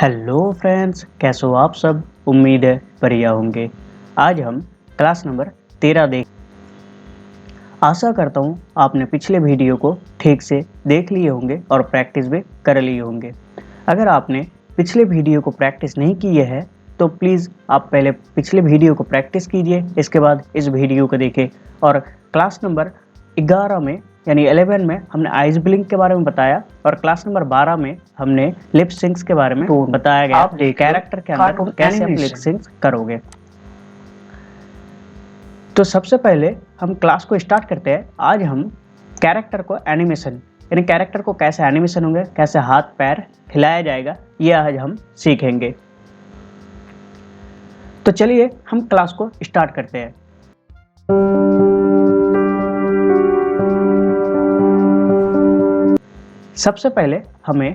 Hello friends, कैसे हो आप सब। उम्मीद है बढ़िया होंगे। आज हम क्लास नंबर 13 देख। आशा करता हूँ आपने पिछले वीडियो को ठीक से देख लिए होंगे और प्रैक्टिस भी कर लिए होंगे। अगर आपने पिछले वीडियो को प्रैक्टिस नहीं की है तो प्लीज़ आप पहले पिछले वीडियो को प्रैक्टिस कीजिए, इसके बाद इस वीडियो को देखें। और क्लास नंबर 11 में यानी 11 में हमने आइस ब्लिंक के बारे में बताया और क्लास नंबर 12 में हमने लिप सिंक्स के बारे में बताया गया। आप कैरेक्टर के अंदर कैसे आप लिप सिंक्स करोगे। तो सबसे पहले हम क्लास को स्टार्ट करते हैं। आज हम कैरेक्टर को एनिमेशन यानी कैरेक्टर को कैसे एनिमेशन होंगे, कैसे हाथ पैर हिलाया जाएगा, ये आज हम सीखेंगे। तो चलिए हम क्लास को स्टार्ट करते हैं। सबसे पहले हमें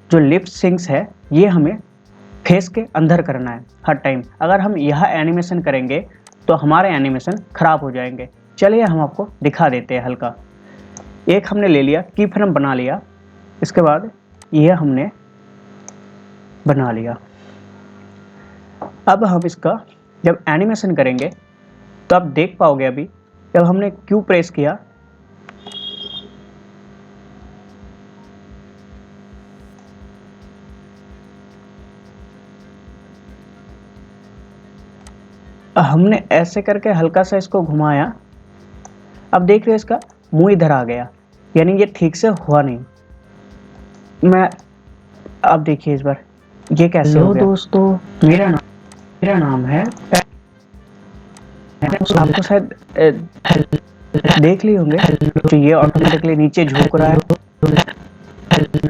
जो लिप सिंक्स है ये हमें फेस के अंदर करना है हर टाइम। अगर हम यह एनिमेशन करेंगे तो हमारे एनिमेशन खराब हो जाएंगे। चलिए हम आपको दिखा देते हैं हल्का। एक हमने ले लिया, की फ्रेम बना लिया, इसके बाद यह हमने बना लिया। अब हम इसका जब एनिमेशन करेंगे तो आप देख पाओगे अभी जब हमने क्यू प्रेस किया हमने ऐसे करके हल्का सा इसको घुमाया। अब देख रहे हो इसका मुंह इधर आ गया, यानी ये ठीक से हुआ नहीं। मैं अब देखिए इस बार ये कैसे हो गया। दोस्तों मेरा नाम है, आपको शायद देख लिए होंगे तो ये ऑटोमेटिकली नीचे झुक रहा है।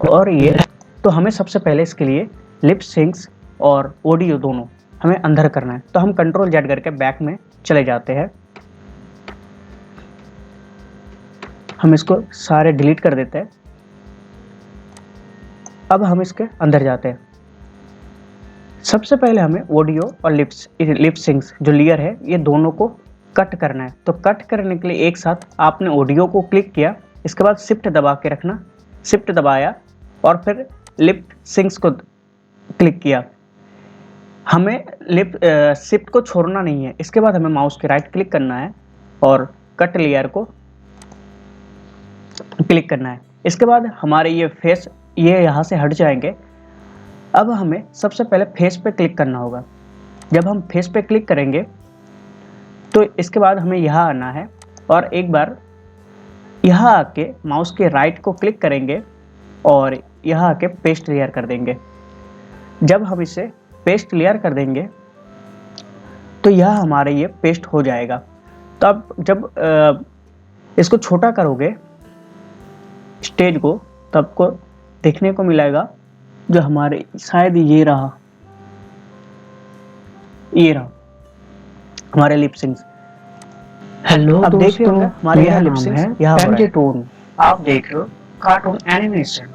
और ये तो हमें सबसे पहले इसके लिए लिप सिंक्स और ऑडियो दोनों हमें अंदर करना है। तो हम कंट्रोल जेड करके बैक में चले जाते हैं। हम इसको सारे डिलीट कर देते हैं। अब हम इसके अंदर जाते हैं। सबसे पहले हमें ऑडियो और लिप सिंक्स जो लेयर है ये दोनों को कट करना है। तो कट करने के लिए एक साथ आपने ऑडियो को क्लिक किया, इसके बाद शिफ्ट दबा के रखना, शिफ्ट दबाया और फिर लिप सिंक्स को क्लिक किया। हमें शिफ्ट को छोड़ना नहीं है। इसके बाद हमें माउस के राइट क्लिक करना है और कट लेयर को क्लिक करना है। इसके बाद हमारे ये फेस ये यहाँ से हट जाएंगे। अब हमें सबसे पहले फेस पे क्लिक करना होगा। जब हम फेस पे क्लिक करेंगे तो इसके बाद हमें यहाँ आना है और एक बार यहाँ आके माउस के राइट को क्लिक करेंगे और यहाँ आके पेस्ट लेयर कर देंगे। जब हम इसे पेस्ट लेयर कर देंगे तो यह हमारे ये पेस्ट हो जाएगा। तो अब जब इसको छोटा करोगे स्टेज को तो आपको देखने को मिलेगा जो हमारे शायद ये रहा हमारे लिप सिंक्स। हेलो अब देख रहे होंगे हमारे यहाँ लिप सिंक्स यहाँ पर है। टोन आप देख रहे हो कार्टून एनिमेशन।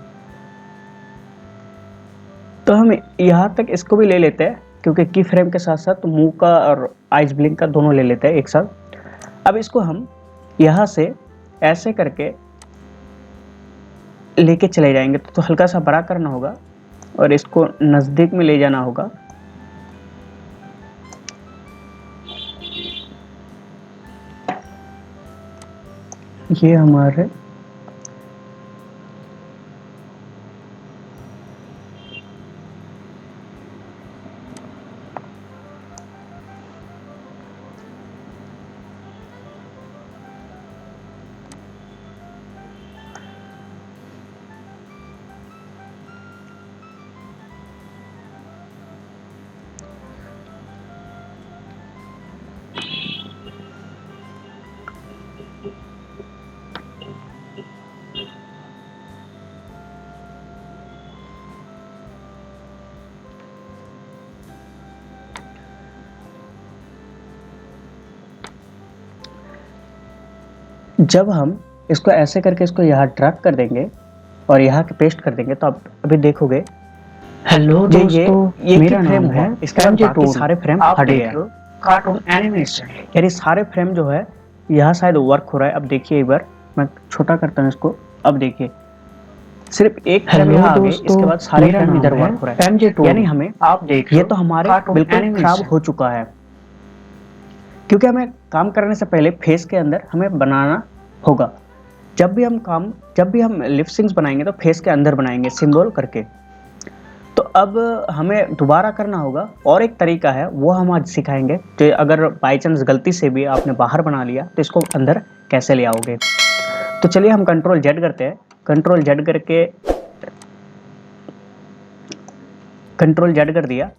तो हम यहाँ तक इसको भी ले लेते हैं क्योंकि की फ्रेम के साथ साथ मुंह का और आइस ब्लिंक का दोनों ले लेते हैं एक साथ। अब इसको हम यहाँ से ऐसे करके लेके चले जाएंगे तो हल्का सा बड़ा करना होगा और इसको नज़दीक में ले जाना होगा। ये हमारे जब हम इसको ऐसे करके इसको यहाँ ड्रैग कर देंगे और यहाँ के पेस्ट कर देंगे तो आप अभी देखोगे हेलो दोस्तों ये मेरा फ्रेम है। इसके बाद बाकी सारे फ्रेम हट गए। कार्टून एनिमेशन यानी सारे फ्रेम जो है यहाँ शायद वर्क हो रहा है। अब देखिए एक बार मैं छोटा करता हूँ इसको। अब देखिए सिर्फ एक फ्रेम हेलो यहाँ आ गए, दोस्तों, इसके बाद सारे मेरा फ्रेम नाम इधर है वर्क हो रहा है। MJ2। यानी हमें आप देख ये रहे तो हो हमारे कार्टून बिल्कुल एनिमेशन। खराब हो चुका है, क्योंकि हमें काम करने से पहले फेस के अंदर हमें बनाना होगा। जब भी हम लिप सिंक्स बनाएंगे तो फेस के अंदर बनाएंगे सिंबल करके। तो अब हमें दोबारा करना होगा, और एक तरीका है वो हम आज सिखाएंगे। तो अगर बाई चांस गलती से भी आपने बाहर बना लिया तो इसको अंदर कैसे ले आओगे। तो चलिए हम कंट्रोल जेड करते हैं। कंट्रोल जेड करके कंट्रोल जेड कर दिया।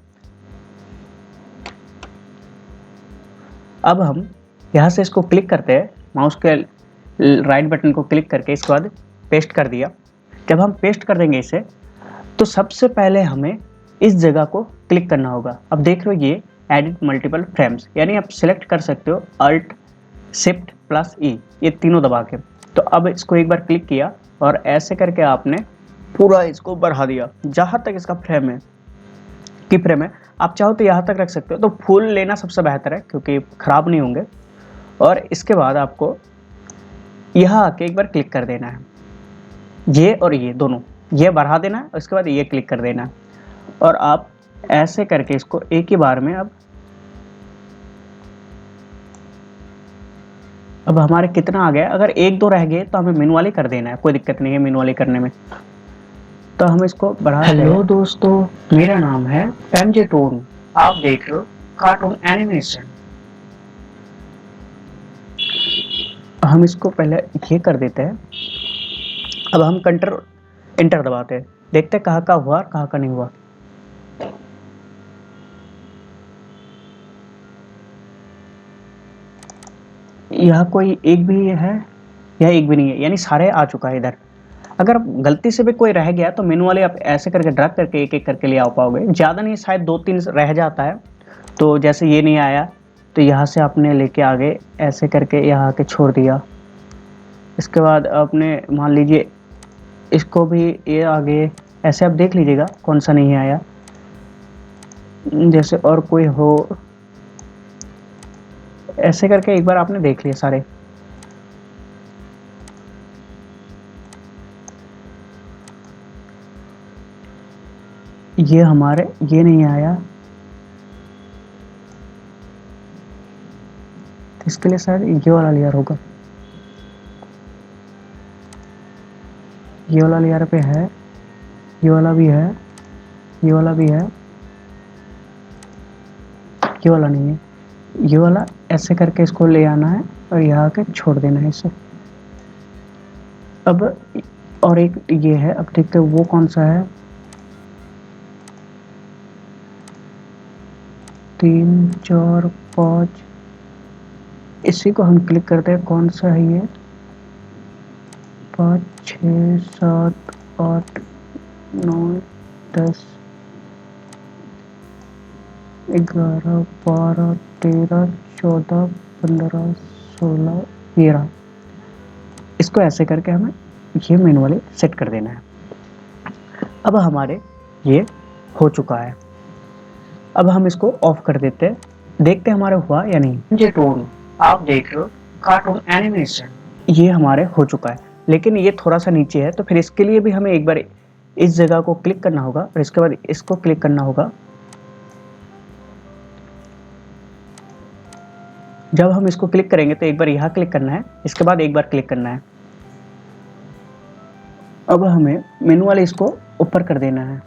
अब हम यहाँ से इसको क्लिक करते हैं, माउस के राइट बटन को क्लिक करके इसके बाद पेस्ट कर दिया। जब हम पेस्ट कर देंगे इसे, तो सबसे पहले हमें इस जगह को क्लिक करना होगा। अब देख रहे हो ये एडिट मल्टीपल फ्रेम्स, यानी आप सिलेक्ट कर सकते हो अल्ट शिफ्ट प्लस ई, ये तीनों दबा के। तो अब इसको एक बार क्लिक किया और ऐसे करके आपने पूरा इसको बढ़ा दिया जहाँ तक इसका फ्रेम है आप चाहो तो यहाँ तक रख सकते हो। तो फुल लेना सबसे बेहतर है, क्योंकि ख़राब नहीं होंगे। और इसके बाद आपको यहाँ आके एक बार क्लिक कर देना है, ये और ये दोनों, ये बढ़ा देना है, उसके बाद ये क्लिक कर देना है। और आप ऐसे करके इसको एक ही बार में अब हमारे कितना आ गया। अगर एक दो रह गए तो हमें मैनुअली कर देना है, कोई दिक्कत नहीं है मैनुअली करने में। तो हम इसको बढ़ा हेलो दोस्तों, मेरा नाम है MJ2। आप देख रहे हो कार्टून एनिमेशन। हम इसको पहले ये कर देते हैं। अब हम कंट्रोल एंटर दबाते हैं, देखते हैं कहाँ का हुआ कहाँ का नहीं हुआ। यहाँ कोई एक भी है या एक भी नहीं है, यानी सारे आ चुका है इधर। अगर गलती से भी कोई रह गया तो मैनुअली आप ऐसे करके ड्रैग करके एक एक करके ले आ पाओगे। ज़्यादा नहीं, शायद 2-3 रह जाता है। तो जैसे ये नहीं आया तो यहाँ से आपने लेके आगे ऐसे करके यहाँ आके छोड़ दिया। इसके बाद आपने मान लीजिए इसको भी ये आगे ऐसे आप देख लीजिएगा कौन सा नहीं आया। जैसे और कोई हो, ऐसे करके एक बार आपने देख लिया सारे। ये हमारे ये नहीं आया, तो इसके लिए शायद ये वाला लेयर होगा। ये वाला लेयर पे है, ये वाला भी है, ये वाला भी है, ये वाला नहीं है। ये वाला ऐसे करके इसको ले आना है और यहाँ आके छोड़ देना है इसे। अब और एक ये है, अब देखते हैं वो कौन सा है। 3 4 5, इसी को हम क्लिक करते हैं। कौन सा है ये? 5 6 7 8 9 10 11 12 13 14 15 16 13। इसको ऐसे करके हमें ये मैनुअली सेट कर देना है। अब हमारे ये हो चुका है। अब हम इसको ऑफ कर देते हैं, देखते हैं हमारे हुआ या नहीं। MJ2, आप देख रहे हो कार्टून एनिमेशन। ये हमारे हो चुका है, लेकिन ये थोड़ा सा नीचे है, तो फिर इसके लिए भी हमें एक बार इस जगह को क्लिक करना होगा और इसके बाद इसको क्लिक करना होगा। जब हम इसको क्लिक करेंगे तो एक बार यहाँ क्लिक करना है, इसके बाद एक बार क्लिक करना है। अब हमें मैनुअली इसको ऊपर कर देना है।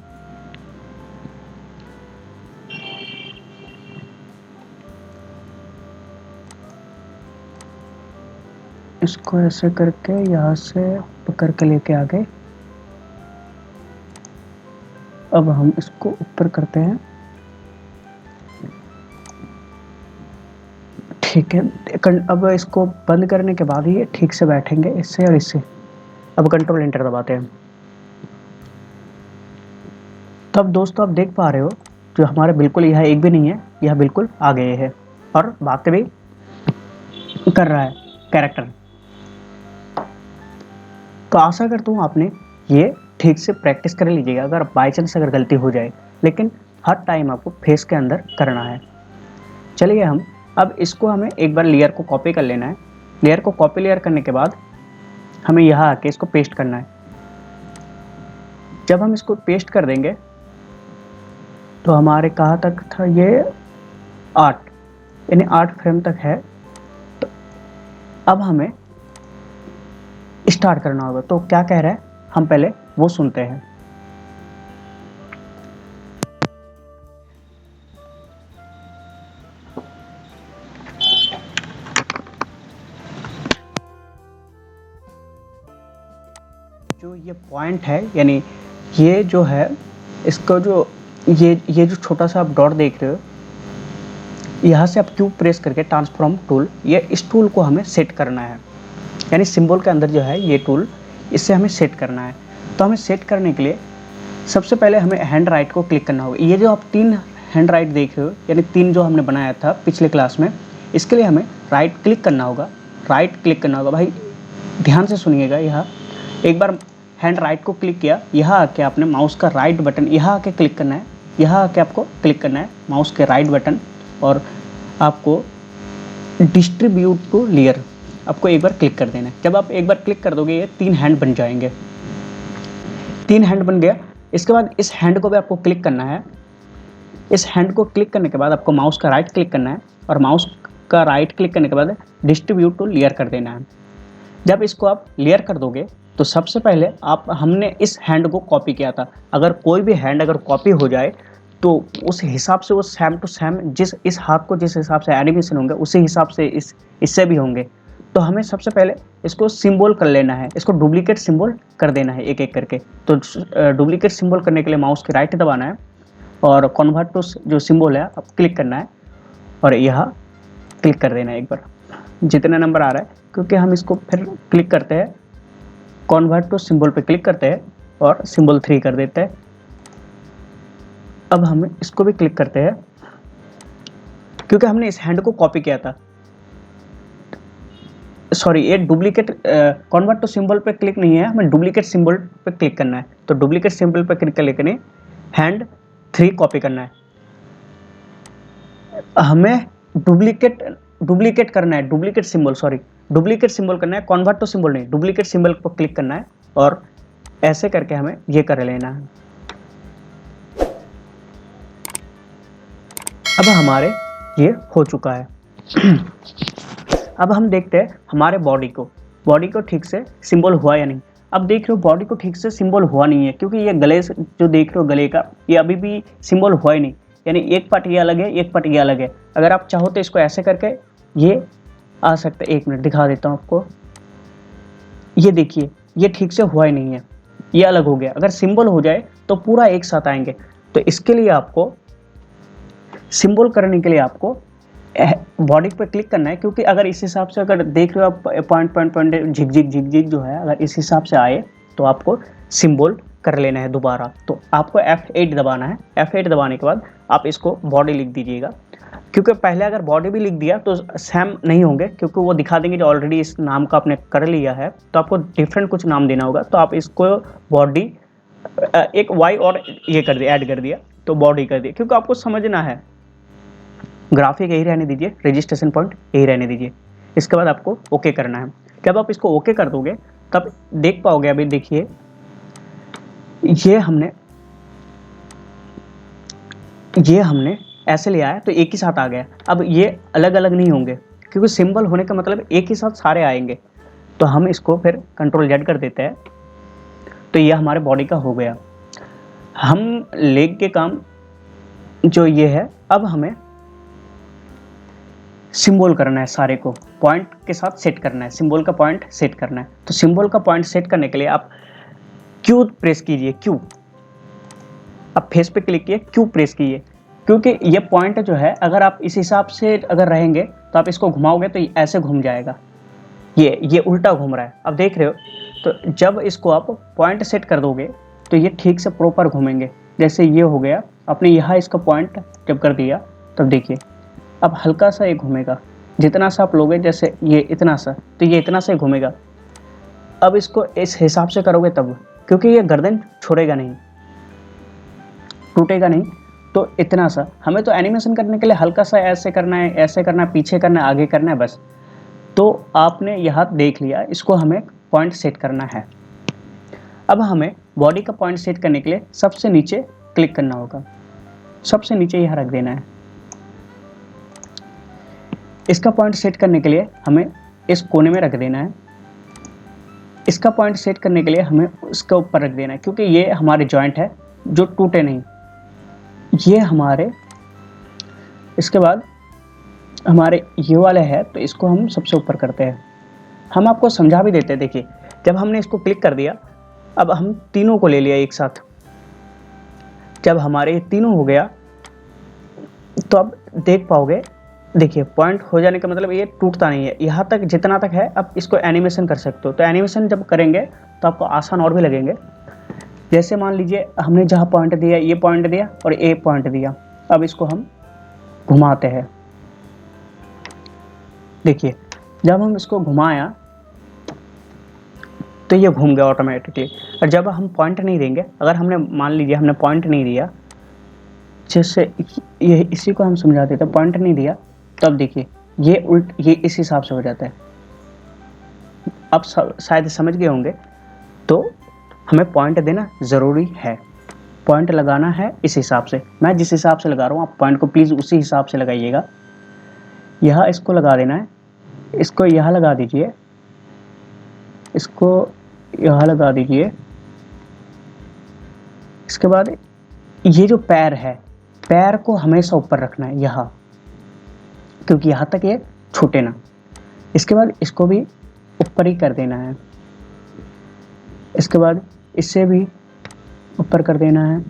इसको ऐसे करके यहाँ से पकड़ के लेके आ गए। अब हम इसको ऊपर करते हैं, ठीक है। अब इसको बंद करने के बाद ही ये ठीक से बैठेंगे इससे और इससे। अब कंट्रोल एंटर दबाते हैं। तो अब दोस्तों आप देख पा रहे हो जो हमारे बिल्कुल यह एक भी नहीं है, यह बिल्कुल आ गए हैं और बातें भी कर रहा है कैरेक्टर। तो आशा करता हूँ आपने ये ठीक से प्रैक्टिस कर लीजिएगा, अगर बाई चांस अगर गलती हो जाए, लेकिन हर टाइम आपको फेस के अंदर करना है। चलिए हम अब इसको हमें एक बार लेयर को कॉपी कर लेना है। लेयर को कॉपी लेयर करने के बाद हमें यहाँ आके इसको पेस्ट करना है। जब हम इसको पेस्ट कर देंगे तो हमारे कहाँ तक था ये 8, यानी 8 फ्रेम तक है। तो अब हमें स्टार्ट करना होगा। तो क्या कह रहा है हम पहले वो सुनते हैं। जो ये पॉइंट है, यानी ये जो है इसका जो ये जो छोटा सा आप डॉट देख रहे हो, यहाँ से आप क्यूब प्रेस करके ट्रांसफॉर्म टूल, ये इस टूल को हमें सेट करना है। यानी सिंबल के अंदर जो है ये टूल, इससे हमें सेट करना है। तो हमें सेट करने के लिए सबसे पहले हमें हैंड राइट को क्लिक करना होगा। ये जो आप 3 हैंड राइट देख रहे हो, यानी 3 जो हमने बनाया था पिछले क्लास में, इसके लिए हमें राइट क्लिक करना होगा। राइट क्लिक करना होगा भाई, ध्यान से सुनिएगा। यहाँ एक बार हैंड राइट को क्लिक किया, यहाँ आके आपने माउस का राइट बटन यहाँ आके क्लिक करना है। यहाँ आके आपको क्लिक करना है माउस के राइट बटन, और आपको डिस्ट्रीब्यूट टू लेयर आपको एक बार क्लिक कर देना है। जब आप एक बार क्लिक कर दोगे ये 3 हैंड बन जाएंगे। 3 हैंड बन गया। इसके बाद इस हैंड को भी आपको क्लिक करना है। इस हैंड को क्लिक करने के बाद आपको माउस का राइट क्लिक करना है, और माउस का राइट क्लिक करने के बाद डिस्ट्रीब्यूट टू लेयर कर देना है। जब इसको आप लेयर कर दोगे तो सबसे पहले हमने इस हैंड को कॉपी किया था। अगर कोई भी हैंड अगर कॉपी हो जाए तो उस हिसाब से वो सेम टू सेम इस हाथ को जिस हिसाब से एनिमेशन होंगे उसी हिसाब से इससे भी होंगे। तो हमें सबसे पहले इसको सिंबल कर लेना है, इसको डुप्लीकेट सिंबल कर देना है एक एक करके। तो डुप्लीकेट सिंबल करने के लिए माउस के राइट दबाना है, और कन्वर्ट टू जो सिंबल है आप क्लिक करना है, और यहाँ क्लिक कर देना है एक बार, जितने नंबर आ रहा है। क्योंकि हम इसको फिर क्लिक करते हैं, कन्वर्ट टू सिंबल पे क्लिक करते हैं और सिंबल 3 कर देते हैं। अब हम इसको भी क्लिक करते हैं, क्योंकि हमने इस हैंड को कॉपी किया था। सॉरी, ये डुप्लीकेट कन्वर्ट टू सिंबल पे क्लिक नहीं है, हमें डुप्लीकेट सिंबल पे क्लिक करना है। तो डुप्लीकेट सिंबल पे क्लिक करके हैंड 3 कॉपी करना है। हमें डुप्लीकेट करना है, डुप्लीकेट सिंबल करना है, कन्वर्ट टू सिंबल नहीं, डुप्लीकेट सिंबल पर क्लिक करना है, और ऐसे करके हमें ये कर लेना है। अब हमारे ये हो चुका है। अब हम देखते हैं हमारे बॉडी को ठीक से सिंबल हुआ या नहीं। अब देख रहे हो बॉडी को ठीक से सिंबल हुआ नहीं है, क्योंकि ये गले से जो देख रहे हो गले का, ये अभी भी सिंबल हुआ ही नहीं। यानी एक पार्ट ये अलग है, एक पार्ट ये अलग है। अगर आप चाहो तो इसको ऐसे करके ये आ सकता है। 1 मिनट दिखा देता हूँ आपको। ये देखिए, ये ठीक से हुआ ही नहीं है, ये अलग हो गया। अगर सिंबल हो जाए तो पूरा एक साथ आएंगे। तो इसके लिए आपको सिंबल करने के लिए आपको बॉडी पे क्लिक करना है, क्योंकि अगर इस हिसाब से अगर देख रहे हो आप पॉइंट झिक जो है, अगर इस हिसाब से आए तो आपको सिंबल कर लेना है दोबारा। तो आपको F8 दबाना है। F8 दबाने के बाद आप इसको बॉडी लिख दीजिएगा, क्योंकि पहले अगर बॉडी भी लिख दिया तो सेम नहीं होंगे, क्योंकि वो दिखा देंगे जो ऑलरेडी इस नाम का आपने कर लिया है। तो आपको डिफरेंट कुछ नाम देना होगा। तो आप इसको बॉडी एक Y और ये कर दिया, ऐड कर दिया, तो बॉडी कर दिया, क्योंकि आपको समझना है। ग्राफिक यही रहने दीजिए, रजिस्ट्रेशन पॉइंट यही रहने दीजिए। इसके बाद आपको ओके करना है। जब आप इसको ओके कर दोगे तब देख पाओगे, अभी देखिए ये हमने ऐसे लिया है तो एक ही साथ आ गया। अब ये अलग अलग नहीं होंगे, क्योंकि सिंबल होने का मतलब एक ही साथ सारे आएंगे। तो हम इसको फिर Ctrl Z कर देते हैं, तो ये हमारे बॉडी का हो गया। हम लेग के काम जो ये है, अब हमें सिंबल करना है, सारे को पॉइंट के साथ सेट करना है, सिंबल का पॉइंट सेट करना है। तो सिंबल का पॉइंट सेट करने के लिए आप Q प्रेस कीजिए, Q। अब फेस पे क्लिक किए, Q प्रेस कीजिए, क्योंकि ये पॉइंट जो है अगर आप इस हिसाब से अगर रहेंगे तो आप इसको घुमाओगे तो ऐसे घूम जाएगा। ये उल्टा घूम रहा है, अब देख रहे हो। तो जब इसको आप पॉइंट सेट कर दोगे तो ये ठीक से प्रॉपर घूमेंगे। जैसे ये हो गया, आपने यहाँ इसका पॉइंट जब कर दिया तब देखिए अब हल्का सा ये घूमेगा। जितना सा आप लोगे, जैसे ये इतना सा, तो ये इतना सा ही घूमेगा। अब इसको इस हिसाब से करोगे तब, क्योंकि ये गर्दन छोड़ेगा नहीं, टूटेगा नहीं। तो इतना सा हमें तो एनिमेशन करने के लिए हल्का सा ऐसे करना है, ऐसे करना है, पीछे करना है, आगे करना है, बस। तो आपने यहाँ देख लिया, इसको हमें पॉइंट सेट करना है। अब हमें बॉडी का पॉइंट सेट करने के लिए सबसे नीचे क्लिक करना होगा, सबसे नीचे यहाँ रख देना है। इसका पॉइंट सेट करने के लिए हमें इस कोने में रख देना है। इसका पॉइंट सेट करने के लिए हमें उसके ऊपर रख देना है, क्योंकि ये हमारे जॉइंट है जो टूटे नहीं, ये हमारे। इसके बाद हमारे ये वाले है, तो इसको हम सबसे ऊपर करते हैं। हम आपको समझा भी देते हैं। देखिए, जब हमने इसको क्लिक कर दिया, अब हम तीनों को ले लिया एक साथ। जब हमारे ये तीनों हो गया तो अब देख पाओगे, देखिए पॉइंट हो जाने का मतलब ये टूटता नहीं है, यहाँ तक जितना तक है। अब इसको एनिमेशन कर सकते हो, तो एनिमेशन जब करेंगे तो आपको आसान और भी लगेंगे। जैसे मान लीजिए हमने जहाँ पॉइंट दिया, ये पॉइंट दिया और ए पॉइंट दिया, अब इसको हम घुमाते हैं। देखिए, जब हम इसको घुमाया तो ये घूम गया ऑटोमेटिकली। और जब हम पॉइंट नहीं देंगे, अगर हमने मान लीजिए हमने पॉइंट नहीं दिया, जैसे ये इसी को हम समझा देते हैं, पॉइंट नहीं दिया, तब देखिए ये उल्ट, ये इस हिसाब से हो जाता है। अब शायद समझ गए होंगे, तो हमें पॉइंट देना ज़रूरी है, पॉइंट लगाना है इस हिसाब से। मैं जिस हिसाब से लगा रहा हूँ, आप पॉइंट को प्लीज़ उसी हिसाब से लगाइएगा। यहाँ इसको लगा देना है, इसको यहाँ लगा दीजिए, इसको यहाँ लगा दीजिए। इसके बाद ये जो पैर है, पैर को हमेशा ऊपर रखना है यहाँ, क्योंकि यहाँ तक ये छूटे ना। इसके बाद इसको भी ऊपर ही कर देना है। इसके बाद इससे भी ऊपर कर देना है।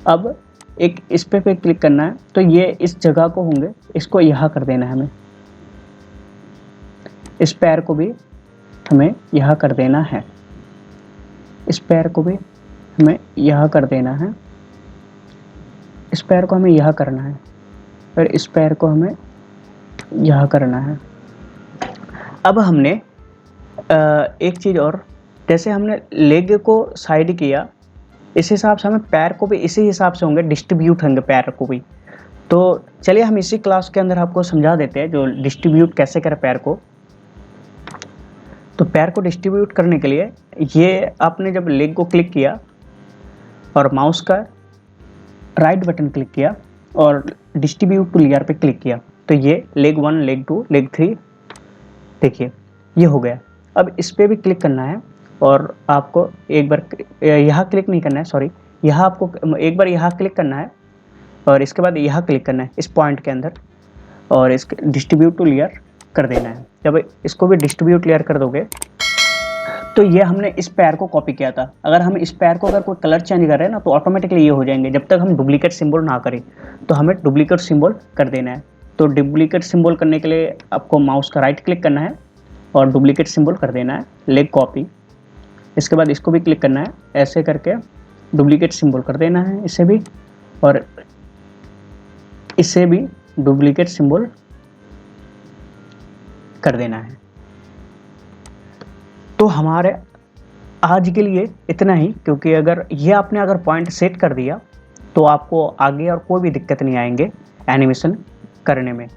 अब एक इस पे क्लिक करना है, तो ये इस जगह को होंगे, इसको यहाँ कर देना है हमें। इस पैर को भी हमें यहाँ कर देना है, इस पैर को भी हमें यहाँ कर देना है, इस पैर को हमें यहाँ करना है, और इस पैर को हमें यहाँ करना है। अब हमने एक चीज़ और, जैसे हमने लेग को साइड किया, इस हिसाब से हमें पैर को भी इसी हिसाब से होंगे, डिस्ट्रीब्यूट होंगे पैर को भी। तो चलिए हम इसी क्लास के अंदर आपको समझा देते हैं जो डिस्ट्रीब्यूट कैसे करें पैर को। तो पैर को डिस्ट्रीब्यूट करने के लिए, ये आपने जब लेग को क्लिक किया और माउस का राइट बटन क्लिक किया और डिस्ट्रीब्यूट टू लेयर पे क्लिक किया, तो ये लेग 1, लेग 2, लेग 3, देखिए ये हो गया। अब इस पर भी क्लिक करना है और आपको एक बार यहाँ क्लिक नहीं करना है, सॉरी, यहाँ आपको एक बार यहाँ क्लिक करना है और इसके बाद यहाँ क्लिक करना है इस पॉइंट के अंदर, और इसके डिस्ट्रीब्यूट टू लेयर कर देना है। जब इसको भी डिस्ट्रीब्यूट लेयर कर दोगे, तो ये हमने इस पैर को कॉपी किया था। अगर हम इस पैर को अगर कोई कलर चेंज कर रहे हैं ना, तो ऑटोमेटिकली ये हो जाएंगे, जब तक हम डुप्लीकेट सिंबल ना करें। तो हमें डुप्लीकेट सिंबल कर देना है। तो डुप्लीकेट सिंबल करने के लिए आपको माउस का राइट क्लिक करना है और डुप्लीकेट सिंबल कर देना है, लेग कॉपी। इसके बाद इसको भी क्लिक करना है, ऐसे करके डुप्लीकेट सिंबल कर देना है इसे भी, और इसे भी डुप्लीकेट सिंबल कर देना है। तो हमारे आज के लिए इतना ही, क्योंकि अगर ये आपने अगर पॉइंट सेट कर दिया तो आपको आगे और कोई भी दिक्कत नहीं आएंगे एनिमेशन करने में।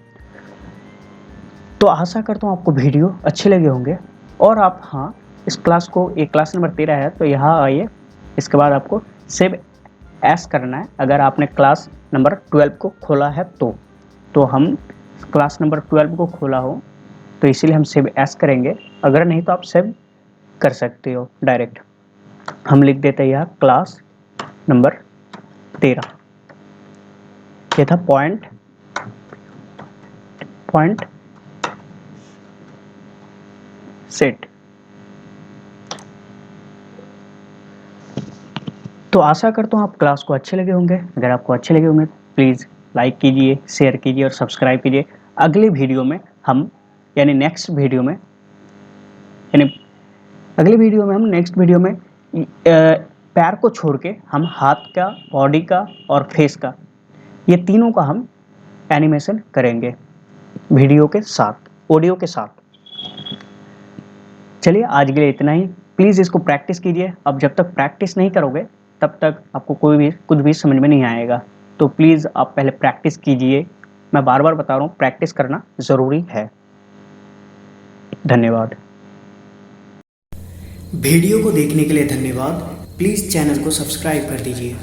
तो आशा करता हूँ आपको वीडियो अच्छे लगे होंगे, और आप हाँ इस क्लास को, ये क्लास नंबर 13 है, तो यहाँ आइए। इसके बाद आपको सेव एस करना है। अगर आपने क्लास नंबर 12 को खोला है तो हम क्लास नंबर 12 को खोला हो तो इसीलिए हम सेव एस करेंगे। अगर नहीं तो आप सेव कर सकते हो डायरेक्ट। हम लिख देते हैं यहाँ क्लास नंबर 13। ये था पॉइंट सेट। तो आशा करता हूँ आप क्लास को अच्छे लगे होंगे। अगर आपको अच्छे लगे होंगे प्लीज़ लाइक कीजिए, शेयर कीजिए और सब्सक्राइब कीजिए। अगले वीडियो में हम नेक्स्ट वीडियो में पैर को छोड़ के हम हाथ का, बॉडी का और फेस का, ये तीनों का हम एनिमेशन करेंगे वीडियो के साथ, ऑडियो के साथ। चलिए आज के लिए इतना ही। प्लीज़ इसको प्रैक्टिस कीजिए। अब जब तक प्रैक्टिस नहीं करोगे तब तक आपको कुछ भी समझ में नहीं आएगा। तो प्लीज़ आप पहले प्रैक्टिस कीजिए। मैं बार बार बता रहा हूँ, प्रैक्टिस करना ज़रूरी है। धन्यवाद। वीडियो को देखने के लिए धन्यवाद। प्लीज़ चैनल को सब्सक्राइब कर दीजिए।